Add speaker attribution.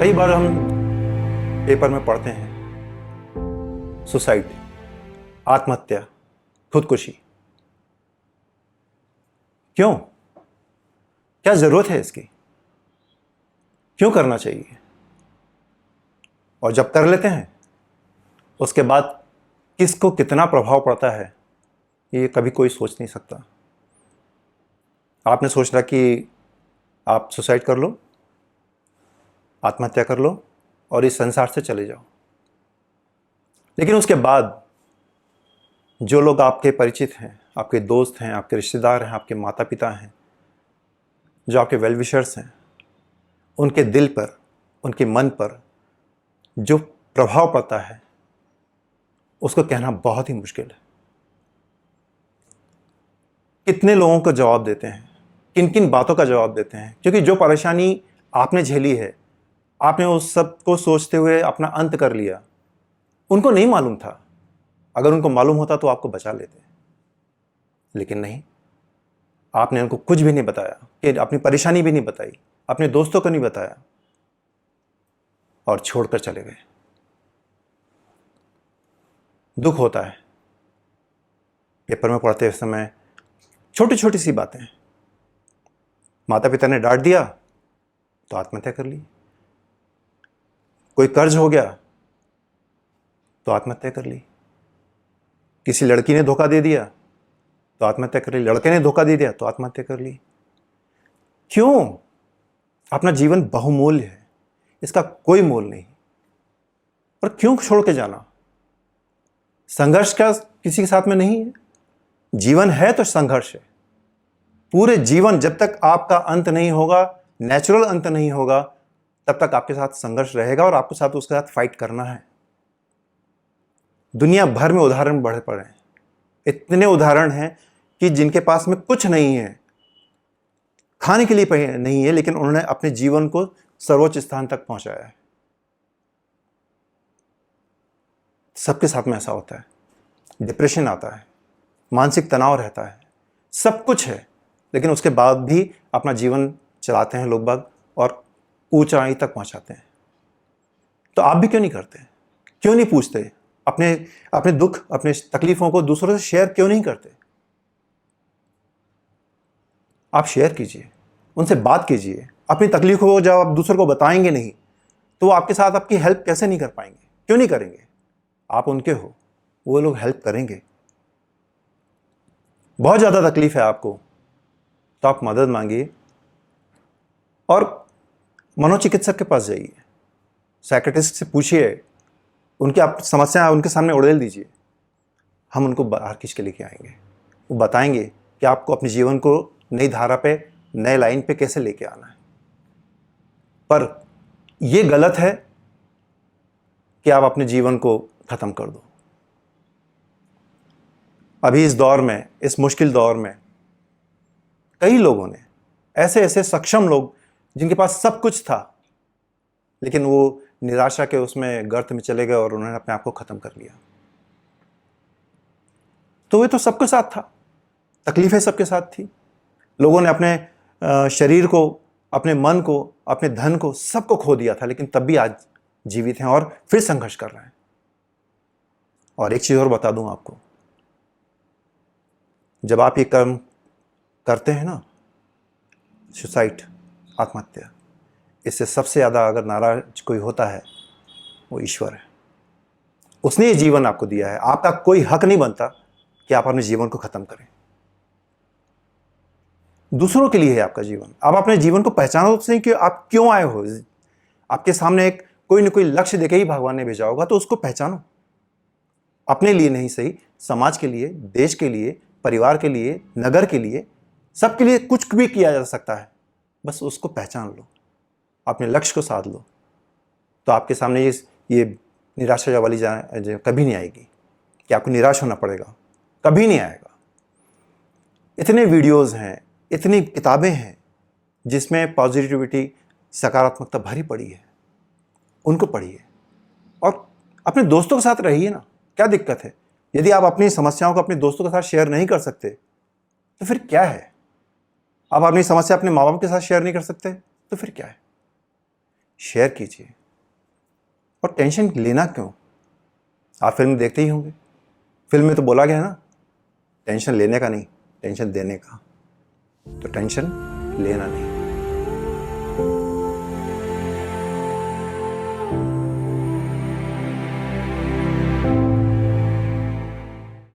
Speaker 1: कई बार हम पेपर में पढ़ते हैं सुसाइड, आत्महत्या, खुदकुशी। क्यों? क्या जरूरत है इसकी? क्यों करना चाहिए? और जब कर लेते हैं उसके बाद किसको कितना प्रभाव पड़ता है ये कभी कोई सोच नहीं सकता। आपने सोच रहा कि आप सुसाइड कर लो, आत्महत्या कर लो और इस संसार से चले जाओ, लेकिन उसके बाद जो लोग आपके परिचित हैं, आपके दोस्त हैं, आपके रिश्तेदार हैं, आपके माता पिता हैं, जो आपके वेल विशर्स हैं, उनके दिल पर, उनके मन पर जो प्रभाव पड़ता है उसको कहना बहुत ही मुश्किल है। कितने लोगों को जवाब देते हैं, किन किन बातों का जवाब देते हैं, क्योंकि जो परेशानी आपने झेली है, आपने उस सब को सोचते हुए अपना अंत कर लिया। उनको नहीं मालूम था, अगर उनको मालूम होता तो आपको बचा लेते, लेकिन नहीं, आपने उनको कुछ भी नहीं बताया, कि अपनी परेशानी भी नहीं बताई, अपने दोस्तों को नहीं बताया और छोड़कर चले गए। दुख होता है पेपर में पढ़ते समय, छोटी छोटी सी बातें। माता पिता ने डांट दिया तो आत्महत्या कर ली, कोई कर्ज हो गया तो आत्महत्या कर ली, किसी लड़की ने धोखा दे दिया तो आत्महत्या कर ली, लड़के ने धोखा दे दिया तो आत्महत्या कर ली। क्यों? अपना जीवन बहुमूल्य है, इसका कोई मोल नहीं, पर क्यों छोड़ के जाना? संघर्ष का किसी के साथ में नहीं है? जीवन है तो संघर्ष है। पूरे जीवन जब तक आपका अंत नहीं होगा, नेचुरल अंत नहीं होगा, तब तक आपके साथ संघर्ष रहेगा और आपके साथ उसके साथ फाइट करना है। दुनिया भर में उदाहरण बढ़े पड़े हैं, इतने उदाहरण हैं कि जिनके पास में कुछ नहीं है, खाने के लिए नहीं है, लेकिन उन्होंने अपने जीवन को सर्वोच्च स्थान तक पहुंचाया है। सबके साथ में ऐसा होता है, डिप्रेशन आता है, मानसिक तनाव रहता है, सब कुछ है, लेकिन उसके बाद भी अपना जीवन चलाते हैं लोग बाग और ऊंचाई तक पहुंचाते हैं। तो आप भी क्यों नहीं करते? क्यों नहीं पूछते? अपने दुख, अपने तकलीफों को दूसरों से शेयर क्यों नहीं करते? आप शेयर कीजिए, उनसे बात कीजिए। अपनी तकलीफों को जब आप दूसरों को बताएंगे नहीं तो वो आपके साथ आपकी हेल्प कैसे नहीं कर पाएंगे? क्यों नहीं करेंगे? आप उनके हो, वो लोग हेल्प करेंगे। बहुत ज़्यादा तकलीफ है आपको तो आप मदद मांगिए और मनोचिकित्सक के पास जाइए, साइकियाट्रिस्ट से पूछिए, उनकी आप समस्या उनके सामने उड़ेल दीजिए, हम उनको बाहर खींच के लेके आएंगे। वो बताएंगे कि आपको अपने जीवन को नई धारा पे, नए लाइन पे कैसे लेके आना है। पर यह गलत है कि आप अपने जीवन को खत्म कर दो। अभी इस दौर में, इस मुश्किल दौर में, कई लोगों ने, ऐसे सक्षम लोग जिनके पास सब कुछ था, लेकिन वो निराशा के उसमें गर्त में चले गए और उन्होंने अपने आप को खत्म कर लिया। तो वे तो सबके साथ था, तकलीफें सबके साथ थी। लोगों ने अपने शरीर को, अपने मन को, अपने धन को, सबको खो दिया था, लेकिन तब भी आज जीवित हैं और फिर संघर्ष कर रहे हैं। और एक चीज और बता दूं आपको, जब आप ये कर्म करते हैं ना, सुसाइड, आत्महत्या, इससे सबसे ज़्यादा अगर नाराज कोई होता है वो ईश्वर है। उसने ये जीवन आपको दिया है, आपका कोई हक नहीं बनता कि आप अपने जीवन को खत्म करें। दूसरों के लिए है आपका जीवन। आप अपने जीवन को पहचानो तो सही कि आप क्यों आए हो। आपके सामने एक कोई न कोई लक्ष्य देके ही भगवान ने भेजा होगा, तो उसको पहचानो। अपने लिए नहीं सही, समाज के लिए, देश के लिए, परिवार के लिए, नगर के लिए, सबके लिए कुछ भी किया जा सकता है। बस उसको पहचान लो, अपने लक्ष्य को साध लो, तो आपके सामने ये निराशा वाली कभी नहीं आएगी कि आपको निराश होना पड़ेगा, कभी नहीं आएगा। इतने वीडियोस हैं, इतनी किताबें हैं जिसमें पॉजिटिविटी, सकारात्मकता भरी पड़ी है, उनको पढ़िए और अपने दोस्तों के साथ रहिए ना। क्या दिक्कत है? यदि आप अपनी समस्याओं को अपने दोस्तों के साथ शेयर नहीं कर सकते तो फिर क्या है? आप अपनी समस्या अपने माँ बाप के साथ शेयर नहीं कर सकते तो फिर क्या है? शेयर कीजिए। और टेंशन लेना क्यों? आप फिल्म देखते ही होंगे, फिल्म में तो बोला गया है ना, टेंशन लेने का नहीं, टेंशन देने का। तो टेंशन लेना नहीं।